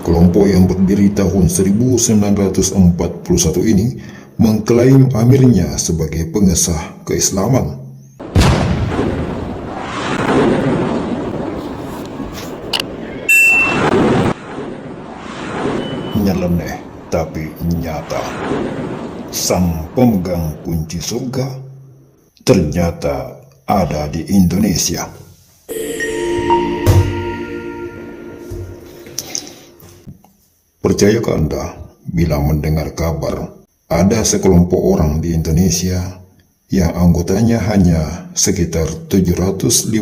Kelompok yang berdiri tahun 1941 ini mengklaim amirnya sebagai pengesah keislaman. Nyeleneh tapi nyata. Sang pemegang kunci surga ternyata ada di Indonesia. Percayakah Anda bila mendengar kabar ada sekelompok orang di Indonesia yang anggotanya hanya sekitar 750.000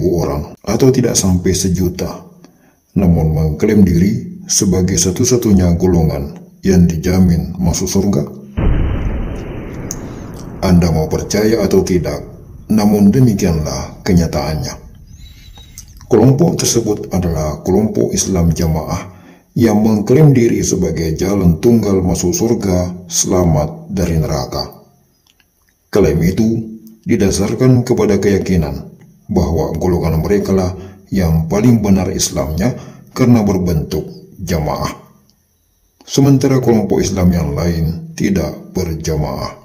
orang atau tidak sampai sejuta, namun mengklaim diri sebagai satu-satunya golongan yang dijamin masuk surga? Anda mau percaya atau tidak, namun demikianlah kenyataannya. Kelompok tersebut adalah kelompok Islam Jamaah yang mengklaim diri sebagai jalan tunggal masuk surga selamat dari neraka. Klaim itu didasarkan kepada keyakinan bahwa golongan mereka lah yang paling benar Islamnya karena berbentuk jamaah. Sementara kelompok Islam yang lain tidak berjamaah.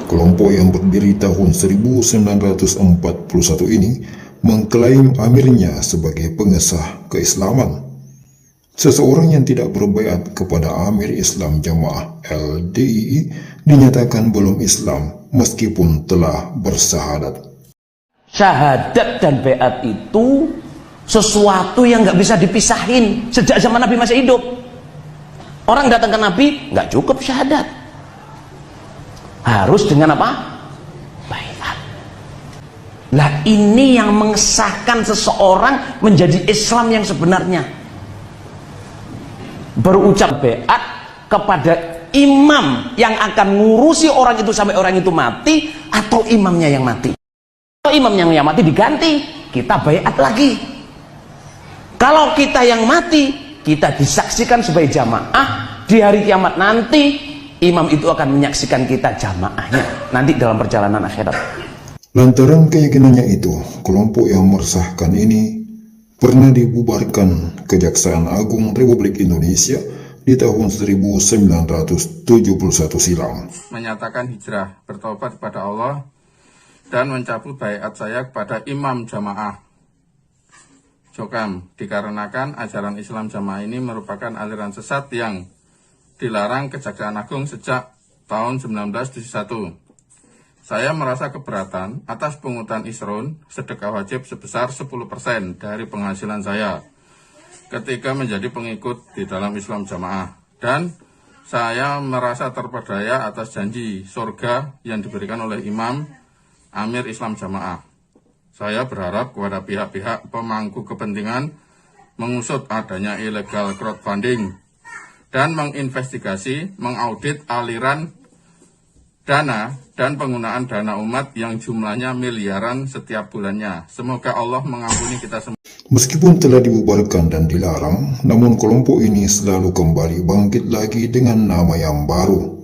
Kelompok yang berdiri tahun 1941 ini mengklaim amirnya sebagai pengesah keislaman. Seseorang yang tidak berbaiat kepada Amir Islam Jamaah LDII dinyatakan belum Islam meskipun telah bersyahadat. Syahadat dan baiat itu sesuatu yang nggak bisa dipisahin sejak zaman Nabi masih hidup. Orang datang ke Nabi nggak cukup syahadat. Harus dengan apa? Baiat. Nah, ini yang mengesahkan seseorang menjadi Islam yang sebenarnya. Berucap baiat kepada imam yang akan ngurusi orang itu sampai orang itu mati, atau imamnya yang mati. Kalau imamnya yang mati diganti, kita baiat lagi. Kalau kita yang mati, kita disaksikan sebagai jamaah. Di hari kiamat nanti imam itu akan menyaksikan kita jamaahnya nanti dalam perjalanan akhirat. Lantaran keyakinannya itu, kelompok yang meresahkan ini pernah dibubarkan Kejaksaan Agung Republik Indonesia di tahun 1971 silam. Menyatakan hijrah, bertobat kepada Allah, dan mencabut baiat saya kepada imam jamaah Jokam, dikarenakan ajaran Islam jamaah ini merupakan aliran sesat yang dilarang Kejaksaan Agung sejak tahun 1971. Saya merasa keberatan atas pungutan isron sedekah wajib sebesar 10% dari penghasilan saya ketika menjadi pengikut di dalam Islam Jamaah. Dan saya merasa terperdaya atas janji surga yang diberikan oleh Imam Amir Islam Jamaah. Saya berharap kepada pihak-pihak pemangku kepentingan mengusut adanya illegal crowdfunding dan menginvestigasi, mengaudit aliran dana dan penggunaan dana umat yang jumlahnya miliaran setiap bulannya. Semoga Allah mengampuni kita semua. Meskipun telah dibubarkan dan dilarang, namun kelompok ini selalu kembali bangkit lagi dengan nama yang baru.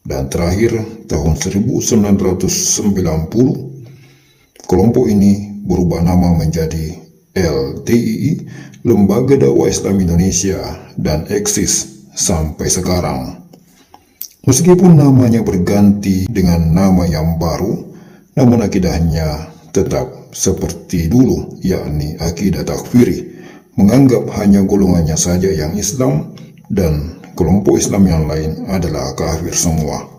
Dan terakhir, tahun 1990, kelompok ini berubah nama menjadi LDII, Lembaga Dakwah Islam Indonesia, dan eksis sampai sekarang. Meskipun namanya berganti dengan nama yang baru, namun akidahnya tetap seperti dulu, yakni akidah takfiri, menganggap hanya golongannya saja yang Islam dan kelompok Islam yang lain adalah kafir semua.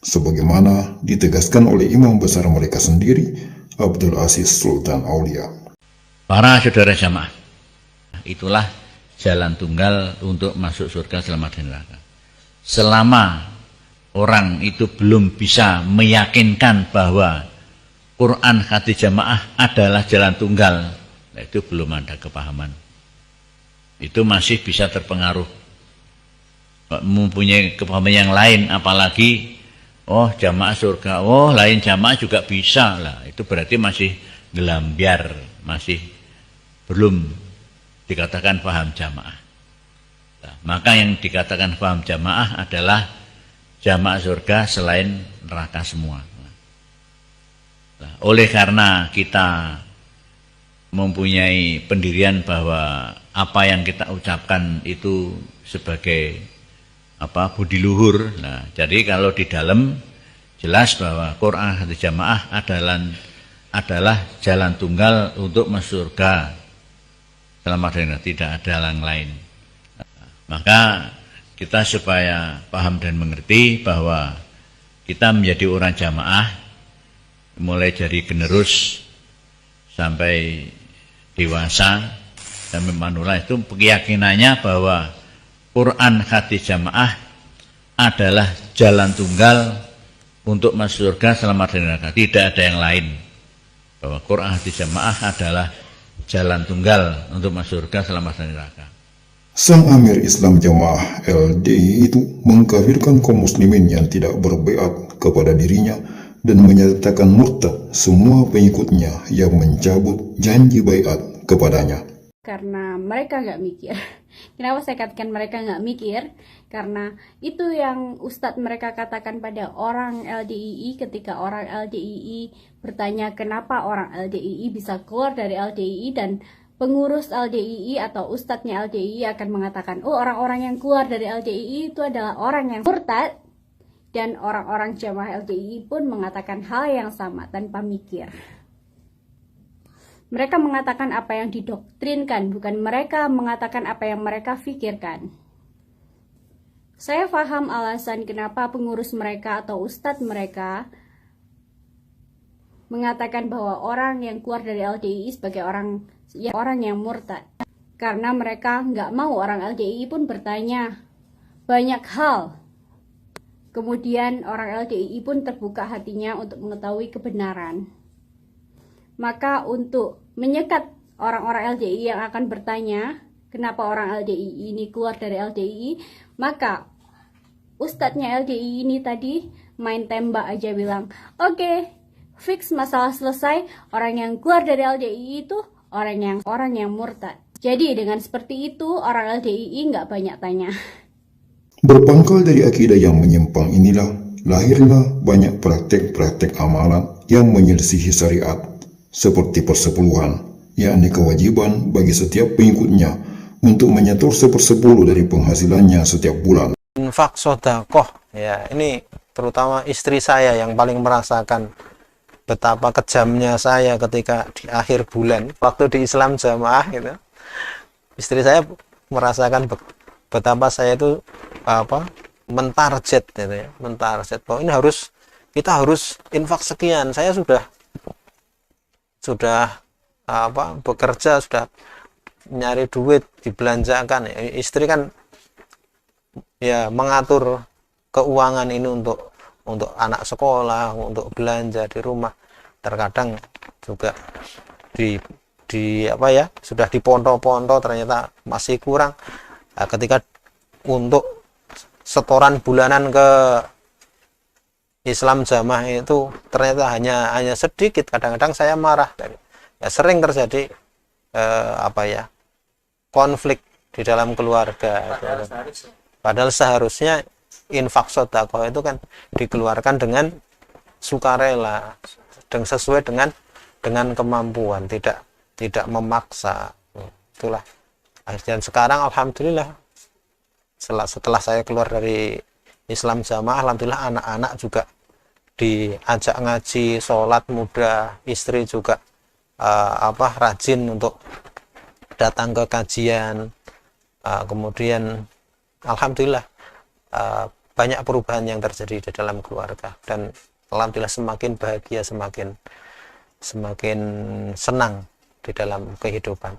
Sebagaimana ditegaskan oleh imam besar mereka sendiri, Abdul Aziz Sultan Aulia. Para saudara jamaah, itulah jalan tunggal untuk masuk surga selamat dari neraka. Selama orang itu belum bisa meyakinkan bahwa Quran hadis jamaah adalah jalan tunggal, nah itu belum ada kepahaman. Itu masih bisa terpengaruh. Mempunyai kepahaman yang lain, apalagi oh jamaah surga, oh lain jamaah juga bisa lah. Itu berarti masih gelambiar, masih belum dikatakan paham jamaah. Nah, maka yang dikatakan paham jamaah adalah jamaah surga selain neraka semua. Nah, oleh karena kita mempunyai pendirian bahwa apa yang kita ucapkan itu sebagai budi luhur. Nah, jadi kalau di dalam jelas bahwa Quran Hati Jamaah adalah jalan tunggal untuk masuk surga selama tidak ada yang lain. Maka kita supaya paham dan mengerti bahwa kita menjadi orang jamaah mulai dari generus sampai dewasa dan manula itu keyakinannya bahwa Quran Hati Jamaah adalah jalan tunggal untuk masuk surga selama dari neraka. Tidak ada yang lain. Bahwa Quran Hati Jamaah adalah jalan tunggal untuk masuk surga selama dari neraka. Sang Amir Islam Jamaah LDII itu mengkafirkan kaum muslimin yang tidak berbaiat kepada dirinya dan menyatakan murtad semua pengikutnya yang mencabut janji baiat kepadanya. Karena mereka nggak mikir. Kenapa saya katakan mereka nggak mikir? Karena itu yang Ustadz mereka katakan pada orang LDII ketika orang LDII bertanya kenapa orang LDII bisa keluar dari LDII, dan pengurus LDII atau Ustadznya LDII akan mengatakan, oh orang-orang yang keluar dari LDII itu adalah orang yang murtad, dan orang-orang jamaah LDII pun mengatakan hal yang sama tanpa mikir. Mereka mengatakan apa yang didoktrinkan, bukan mereka mengatakan apa yang mereka pikirkan. Saya paham alasan kenapa pengurus mereka atau ustadz mereka mengatakan bahwa orang yang keluar dari LDII sebagai orang yang murtad. Karena mereka nggak mau orang LDII pun bertanya banyak hal. Kemudian orang LDII pun terbuka hatinya untuk mengetahui kebenaran. Maka untuk menyekat orang-orang LDII yang akan bertanya kenapa orang LDII ini keluar dari LDII, maka ustadznya LDII ini tadi main tembak aja bilang, oke, fix masalah selesai, orang yang keluar dari LDII itu orang yang murtad. Jadi dengan seperti itu orang LDII nggak banyak tanya. Berpangkal dari akidah yang menyimpang inilah lahirlah banyak praktek-praktek amalan yang menyelisihi syariat, seperti persepuluhan, yakni kewajiban bagi setiap pengikutnya untuk menyetor 1/10 dari penghasilannya setiap bulan. Infak sodakoh, ya ini terutama istri saya yang paling merasakan betapa kejamnya saya ketika di akhir bulan waktu di Islam Jamaah gitu. Istri saya merasakan betapa saya itu mentarget gitu ya, mentarget bahwa ini kita harus infak sekian. Saya sudah bekerja, sudah nyari duit dibelanjakan. Istri kan ya mengatur keuangan ini untuk anak sekolah, untuk belanja di rumah. Terkadang juga sudah diponto-ponto ternyata masih kurang. Nah, ketika untuk setoran bulanan ke Islam Jamaah itu ternyata hanya sedikit. Kadang-kadang saya marah, ya sering terjadi konflik di dalam keluarga. Padahal seharusnya infak sedekah itu kan dikeluarkan dengan sukarela, dan sesuai dengan kemampuan, tidak memaksa. Itulah. Dan sekarang alhamdulillah setelah saya keluar dari Islam Jamaah, alhamdulillah anak-anak juga diajak ngaji, sholat muda, istri juga rajin untuk datang ke kajian. Kemudian alhamdulillah banyak perubahan yang terjadi di dalam keluarga, dan alhamdulillah semakin bahagia, semakin senang di dalam kehidupan.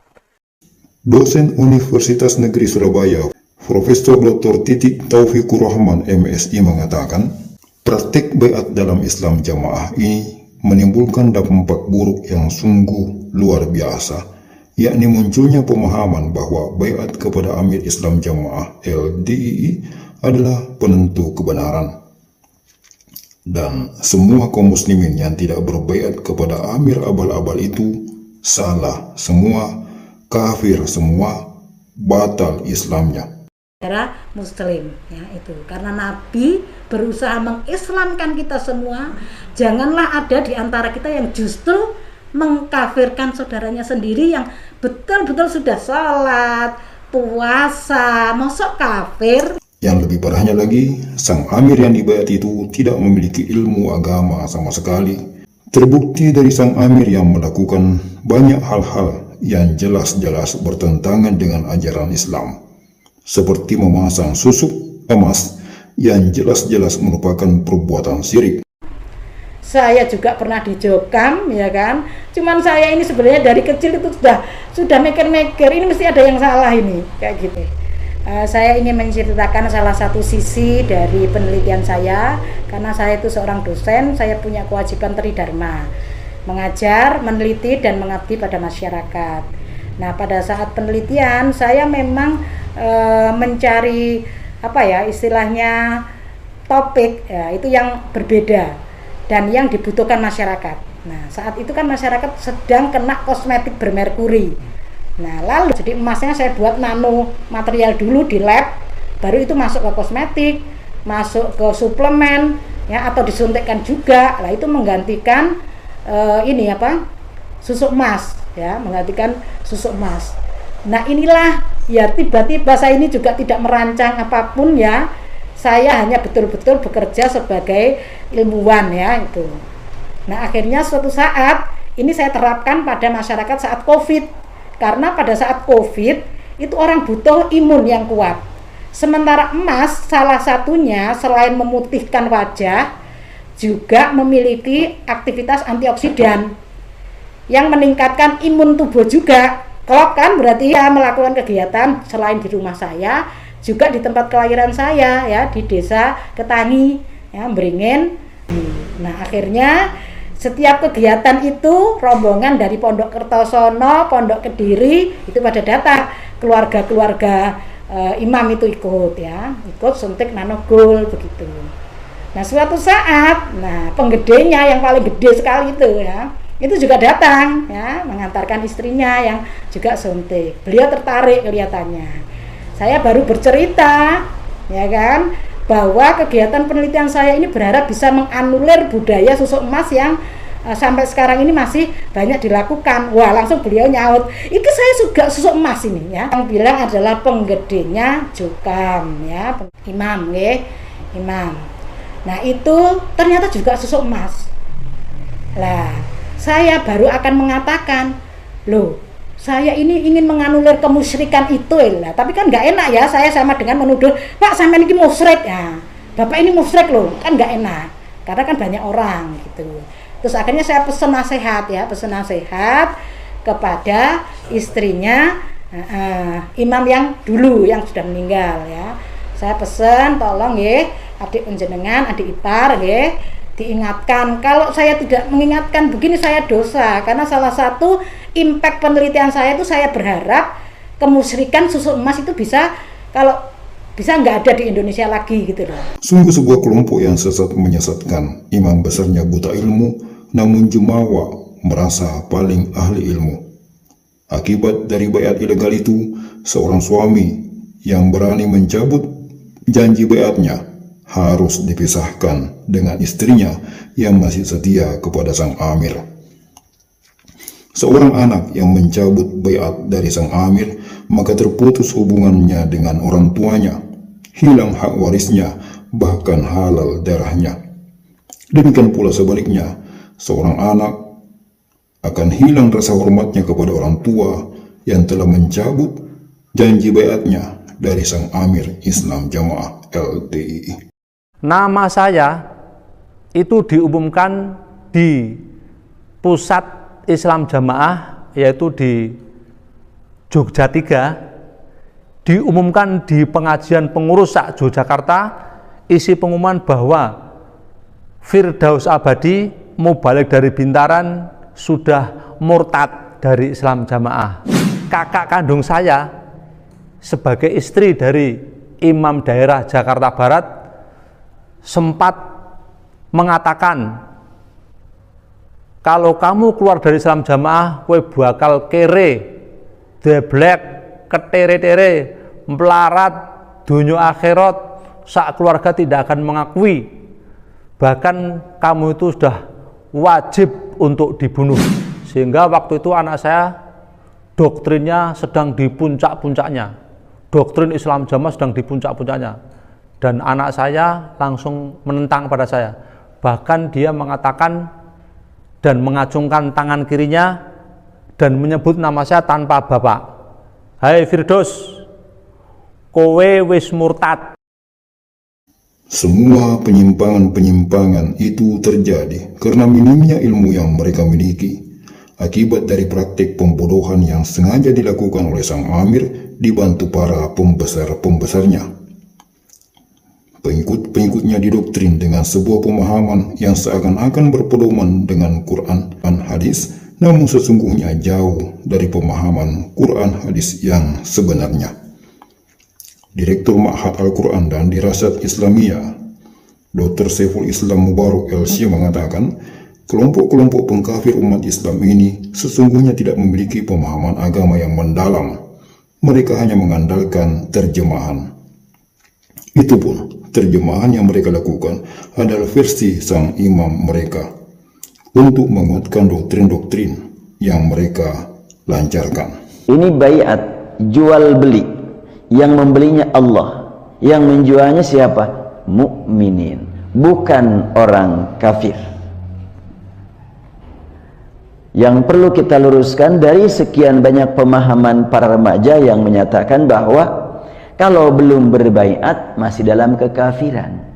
Dosen Universitas Negeri Surabaya, Profesor Dr. Titik Taufikur Rahman MSI mengatakan, praktik baiat dalam Islam Jamaah ini menimbulkan dampak buruk yang sungguh luar biasa, yakni munculnya pemahaman bahwa baiat kepada Amir Islam Jamaah LDII adalah penentu kebenaran. Dan semua kaum muslimin yang tidak berbaiat kepada Amir abal-abal itu salah semua, kafir semua, batal Islamnya. Era muslim ya, itu karena Nabi berusaha mengislamkan kita semua. Janganlah ada di antara kita yang justru mengkafirkan saudaranya sendiri yang betul-betul sudah sholat, puasa, masuk kafir. Yang lebih parahnya lagi, sang amir yang dibayat itu tidak memiliki ilmu agama sama sekali. Terbukti dari sang amir yang melakukan banyak hal-hal yang jelas-jelas bertentangan dengan ajaran Islam, seperti memasang susuk emas yang jelas-jelas merupakan perbuatan syirik. Saya juga pernah di Jokam, ya kan. Cuman saya ini sebenarnya dari kecil itu sudah mikir-mikir, ini mesti ada yang salah ini, kayak gitu. Saya ingin menceritakan salah satu sisi dari penelitian saya, karena saya itu seorang dosen, saya punya kewajiban tridharma, mengajar, meneliti, dan mengabdi pada masyarakat. Nah, pada saat penelitian saya memang mencari istilahnya topik ya, itu yang berbeda dan yang dibutuhkan masyarakat. Nah, saat itu kan masyarakat sedang kena kosmetik bermerkuri. Nah, lalu jadi emasnya saya buat nano material dulu di lab, baru itu masuk ke kosmetik, masuk ke suplemen ya, atau disuntikkan juga. Lah itu menggantikan susuk emas ya, menggantikan susuk emas. Nah, inilah ya, tiba-tiba saya ini juga tidak merancang apapun ya. Saya hanya betul-betul bekerja sebagai ilmuwan ya itu. Nah, akhirnya suatu saat ini saya terapkan pada masyarakat saat Covid. Karena pada saat Covid itu orang butuh imun yang kuat. Sementara emas salah satunya selain memutihkan wajah juga memiliki aktivitas antioksidan yang meningkatkan imun tubuh juga. Kalau kan berarti ya melakukan kegiatan selain di rumah saya, juga di tempat kelahiran saya ya, di desa Ketangi ya, Beringin. Nah, akhirnya setiap kegiatan itu rombongan dari Pondok Kertosono, Pondok Kediri itu pada datang, keluarga-keluarga imam itu ikut ya, ikut suntik nanogol begitu. Nah, suatu saat, penggedenya yang paling gede sekali itu juga datang ya, mengantarkan istrinya yang juga suntik. Beliau tertarik kelihatannya. Saya baru bercerita ya kan, bahwa kegiatan penelitian saya ini berharap bisa menganulir budaya susuk emas yang sampai sekarang ini masih banyak dilakukan. Wah, langsung beliau nyaut, itu saya juga susuk emas ini ya. Yang bilang adalah penggedenya Jokam ya, imam ya, imam. Nah, itu ternyata juga susuk emas. Lah, saya baru akan mengatakan, loh, saya ini ingin menganulir kemusyrikan itu lah. Tapi kan nggak enak ya, saya sama dengan menuduh, Pak sampean ini musyrik ya, Bapak ini musyrik loh, kan nggak enak. Karena kan banyak orang gitu. Terus akhirnya saya pesan nasihat kepada istrinya imam yang dulu yang sudah meninggal ya. Saya pesan tolong ya, adik penjenengan, adik ipar ya, diingatkan. Kalau saya tidak mengingatkan begini saya dosa, karena salah satu impact penelitian saya itu saya berharap kemusyrikan susuk emas itu bisa nggak ada di Indonesia lagi gitu loh. Sungguh sebuah kelompok yang sesat menyesatkan. Imam besarnya buta ilmu, namun jumawa merasa paling ahli ilmu. Akibat dari bayat ilegal itu, seorang suami yang berani mencabut janji bayatnya harus dipisahkan dengan istrinya yang masih setia kepada sang amir. Seorang anak yang mencabut bayat dari sang amir, maka terputus hubungannya dengan orang tuanya, hilang hak warisnya, bahkan halal darahnya. Demikian pula sebaliknya, seorang anak akan hilang rasa hormatnya kepada orang tua yang telah mencabut janji bayatnya dari sang amir Islam Jamaah LTII. Nama saya itu diumumkan di pusat Islam Jamaah, yaitu di Jogja 3, diumumkan di pengajian pengurus Yogyakarta, isi pengumuman bahwa Firdaus Abadi mau balik dari Bintaran sudah murtad dari Islam Jamaah. Kakak kandung saya sebagai istri dari imam daerah Jakarta Barat sempat mengatakan, kalau kamu keluar dari Islam Jamaah, kowe bakal kere, deblek, ketere-tere, melarat, dunia akhirat, sak keluarga tidak akan mengakui. Bahkan kamu itu sudah wajib untuk dibunuh. Sehingga waktu itu anak saya doktrinnya sedang di puncak-puncaknya. Doktrin Islam Jamaah sedang di puncak-puncaknya. Dan anak saya langsung menentang pada saya. Bahkan dia mengatakan dan mengacungkan tangan kirinya dan menyebut nama saya tanpa bapak. Hai Firdaus, kowe wis murtad. Semua penyimpangan-penyimpangan itu terjadi karena minimnya ilmu yang mereka miliki, akibat dari praktik pembodohan yang sengaja dilakukan oleh sang amir dibantu para pembesar-pembesarnya. Pengikut-pengikutnya didoktrin dengan sebuah pemahaman yang seakan-akan berpedoman dengan Quran dan hadis, namun sesungguhnya jauh dari pemahaman Quran hadis yang sebenarnya. Direktur Ma'had Al-Quran dan Dirasat Islamiyah, Dr. Saiful Islam Mubarak LC mengatakan, kelompok-kelompok pengkafir umat Islam ini sesungguhnya tidak memiliki pemahaman agama yang mendalam. Mereka hanya mengandalkan terjemahan. Itu pun, terjemahan yang mereka lakukan adalah versi sang imam mereka untuk menguatkan doktrin-doktrin yang mereka lancarkan. Ini baiat, jual beli. Yang membelinya Allah, yang menjualnya siapa? Mukminin, bukan orang kafir. Yang perlu kita luruskan dari sekian banyak pemahaman para remaja yang menyatakan bahwa kalau belum berbaiat masih dalam kekafiran.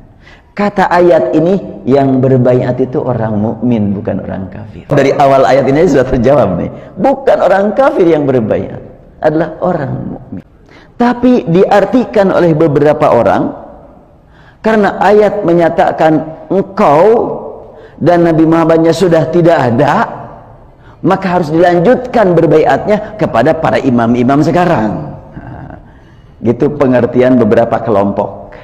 Kata ayat ini, yang berbaiat itu orang mukmin, bukan orang kafir. Dari awal ayat ini sudah terjawab nih, bukan orang kafir yang berbaiat, adalah orang mukmin. Tapi diartikan oleh beberapa orang karena ayat menyatakan engkau dan Nabi Muhammadnya sudah tidak ada, maka harus dilanjutkan berbaiatnya kepada para imam-imam sekarang. Gitu pengertian beberapa kelompok.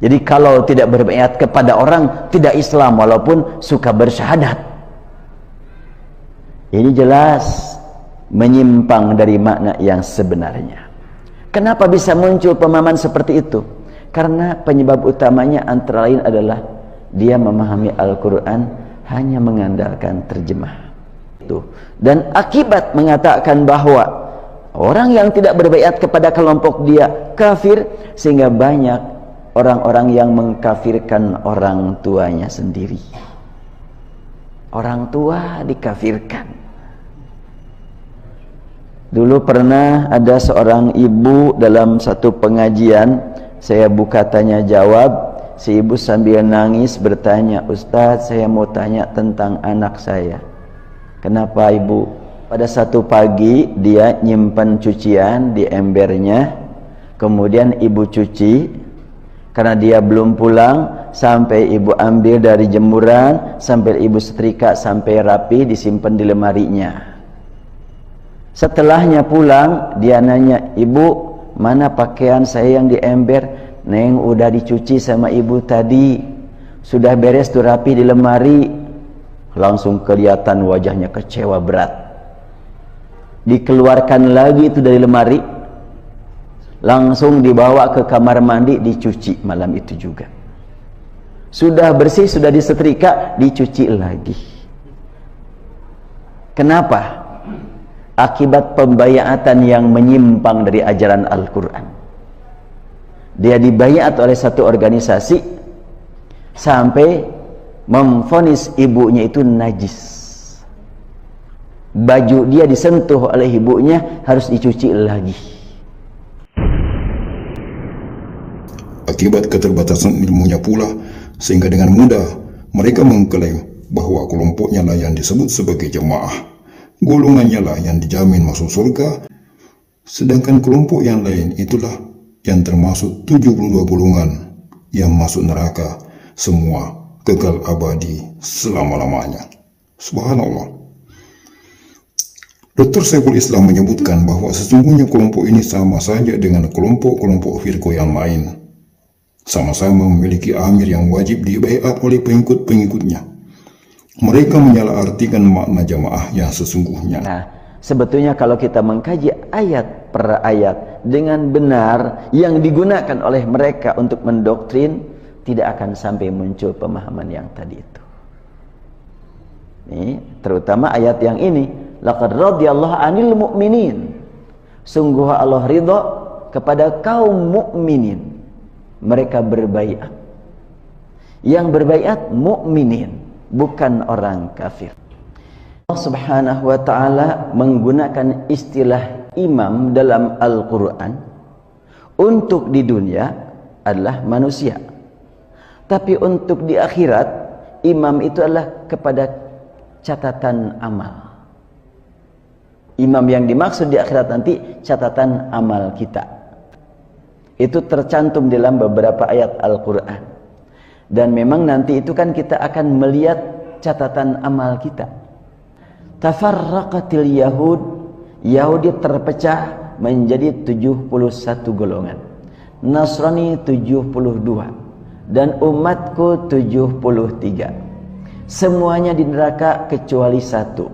Jadi kalau tidak berbaiat kepada orang tidak Islam walaupun suka bersyahadat, ini jelas menyimpang dari makna yang sebenarnya. Kenapa bisa muncul pemahaman seperti itu? Karena penyebab utamanya antara lain adalah dia memahami Al-Quran hanya mengandalkan terjemah. Dan akibat mengatakan bahwa orang yang tidak berbaiat kepada kelompok dia kafir, sehingga banyak orang-orang yang mengkafirkan orang tuanya sendiri. Orang tua dikafirkan. Dulu pernah ada seorang ibu dalam satu pengajian, saya buka tanya jawab, si ibu sambil nangis bertanya, Ustadz saya mau tanya tentang anak saya. Kenapa ibu? Pada satu pagi dia nyimpan cucian di embernya, kemudian ibu cuci, karena dia belum pulang, sampai ibu ambil dari jemuran, sampai ibu setrika sampai rapi, disimpan di lemarinya. Setelahnya pulang, dia nanya, ibu mana pakaian saya yang di ember? Neng udah dicuci sama ibu tadi, sudah beres tuh rapi di lemari. Langsung kelihatan wajahnya kecewa berat. Dikeluarkan lagi itu dari lemari, langsung dibawa ke kamar mandi, dicuci malam itu juga. Sudah bersih, sudah disetrika, dicuci lagi. Kenapa? Akibat pembaiatan yang menyimpang dari ajaran Al-Quran. Dia dibaiat oleh satu organisasi sampai memvonis ibunya itu najis. Baju dia disentuh oleh ibunya harus dicuci lagi. Akibat keterbatasan ilmunya pula, sehingga dengan mudah mereka mengklaim bahwa kelompoknya lah yang disebut sebagai jemaah. Golongannya lah yang dijamin masuk surga, sedangkan kelompok yang lain itulah yang termasuk 72 golongan yang masuk neraka, semua kekal abadi selama-lamanya. Subhanallah. Dr. Saiful Islam menyebutkan bahwa sesungguhnya kelompok ini sama saja dengan kelompok-kelompok firqah yang lain. Sama-sama memiliki amir yang wajib dibaiat oleh pengikut-pengikutnya. Mereka menyalahartikan makna jamaah yang sesungguhnya. Nah, sebetulnya kalau kita mengkaji ayat per ayat dengan benar yang digunakan oleh mereka untuk mendoktrin, tidak akan sampai muncul pemahaman yang tadi itu. Ini terutama ayat yang ini, laqad radiyallahu 'anil mu'minin. Sungguh Allah ridha kepada kaum mukminin. Mereka berbaiat. Yang berbaiat mukminin, bukan orang kafir. Allah Subhanahu wa taala menggunakan istilah imam dalam Al-Qur'an untuk di dunia adalah manusia. Tapi untuk di akhirat, imam itu adalah kepada catatan amal. Imam yang dimaksud di akhirat nanti catatan amal kita. Itu tercantum dalam beberapa ayat Al-Quran. Dan memang nanti itu kan kita akan melihat catatan amal kita. Tafarraqatil Yahud, Yahudi terpecah menjadi 71 golongan. Nasrani 72 dan umatku 73. Semuanya di neraka kecuali satu.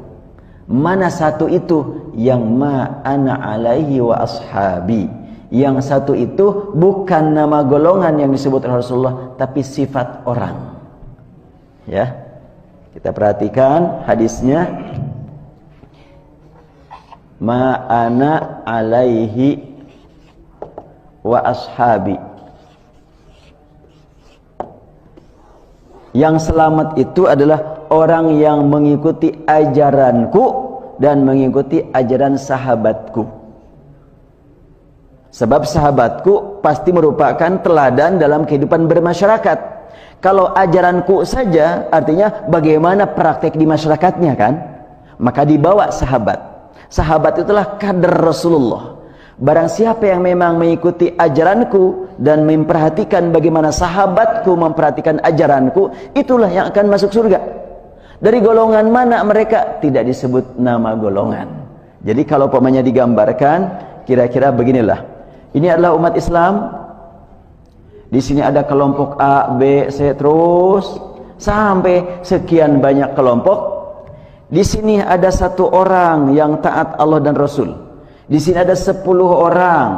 Mana satu itu? Yang ma'ana alaihi wa ashabi. Yang satu itu bukan nama golongan yang disebut Rasulullah, tapi sifat orang. Ya, kita perhatikan hadisnya. Ma'ana alaihi wa ashabi. Yang selamat itu adalah orang yang mengikuti ajaranku dan mengikuti ajaran sahabatku. Sebab sahabatku pasti merupakan teladan dalam kehidupan bermasyarakat. Kalau ajaranku saja artinya bagaimana praktek di masyarakatnya kan? Maka dibawa sahabat. Sahabat itulah kader Rasulullah. Barang siapa yang memang mengikuti ajaranku dan memperhatikan bagaimana sahabatku memperhatikan ajaranku, itulah yang akan masuk surga. Dari golongan mana mereka? Tidak disebut nama golongan. Jadi kalau umpamanya digambarkan, kira-kira beginilah. Ini adalah umat Islam. Di sini ada kelompok A, B, C, terus sampai sekian banyak kelompok. Di sini ada satu orang yang taat Allah dan Rasul. Di sini ada 10 orang.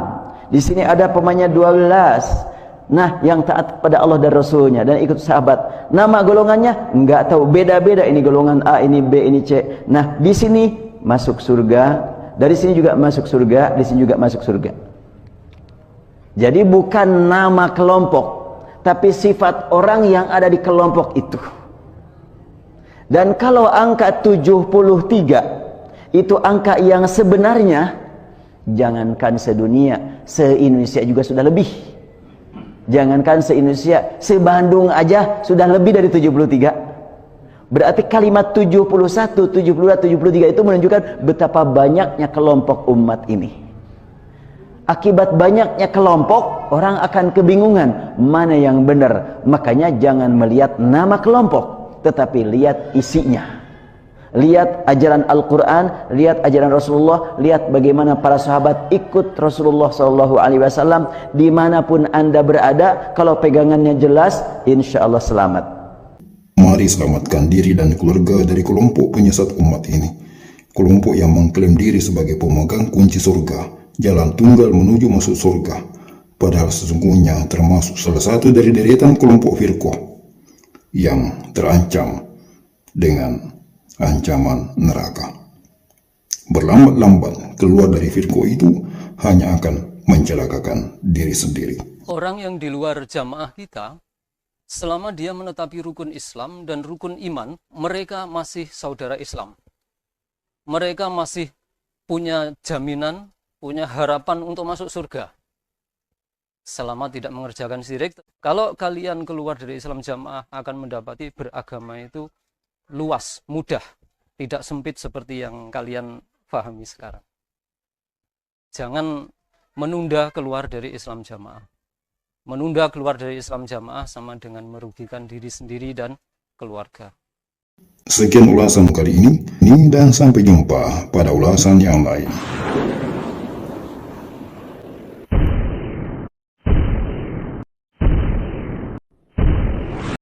Di sini ada pemainnya 12. Nah, yang taat pada Allah dan Rasulnya dan ikut sahabat. Nama golongannya enggak tahu, beda-beda. Ini golongan A, ini B, ini C. Nah, di sini masuk surga. Dari sini juga masuk surga. Di sini juga masuk surga. Jadi bukan nama kelompok, tapi sifat orang yang ada di kelompok itu. Dan kalau angka 73 itu angka yang sebenarnya, jangankan sedunia, se-Indonesia juga sudah lebih. Jangankan se-Indonesia, se-Bandung aja sudah lebih dari 73. Berarti kalimat 71, 72, 73 itu menunjukkan betapa banyaknya kelompok umat ini. Akibat banyaknya kelompok, orang akan kebingungan mana yang benar. Makanya jangan melihat nama kelompok, tetapi lihat isinya. Lihat ajaran Al-Quran, lihat ajaran Rasulullah, lihat bagaimana para sahabat ikut Rasulullah SAW. Dimanapun Anda berada, kalau pegangannya jelas, insya Allah selamat. Mari selamatkan diri dan keluarga dari kelompok penyesat umat ini. Kelompok yang mengklaim diri sebagai pemegang kunci surga, jalan tunggal menuju masuk surga, padahal sesungguhnya termasuk salah satu dari deretan kelompok firqah yang terancam dengan ancaman neraka. Berlambat-lambat keluar dari firqah itu hanya akan mencelakakan diri sendiri. Orang yang di luar jamaah kita, selama dia menetapi rukun Islam dan rukun iman, mereka masih saudara Islam. Mereka masih punya jaminan, punya harapan untuk masuk surga. Selama tidak mengerjakan syirik. Kalau kalian keluar dari Islam jamaah akan mendapati beragama itu luas, mudah, tidak sempit seperti yang kalian pahami sekarang. Jangan menunda keluar dari Islam jamaah. Menunda keluar dari Islam jamaah sama dengan merugikan diri sendiri dan keluarga. Sekian ulasan kali ini dan sampai jumpa pada ulasan yang lain.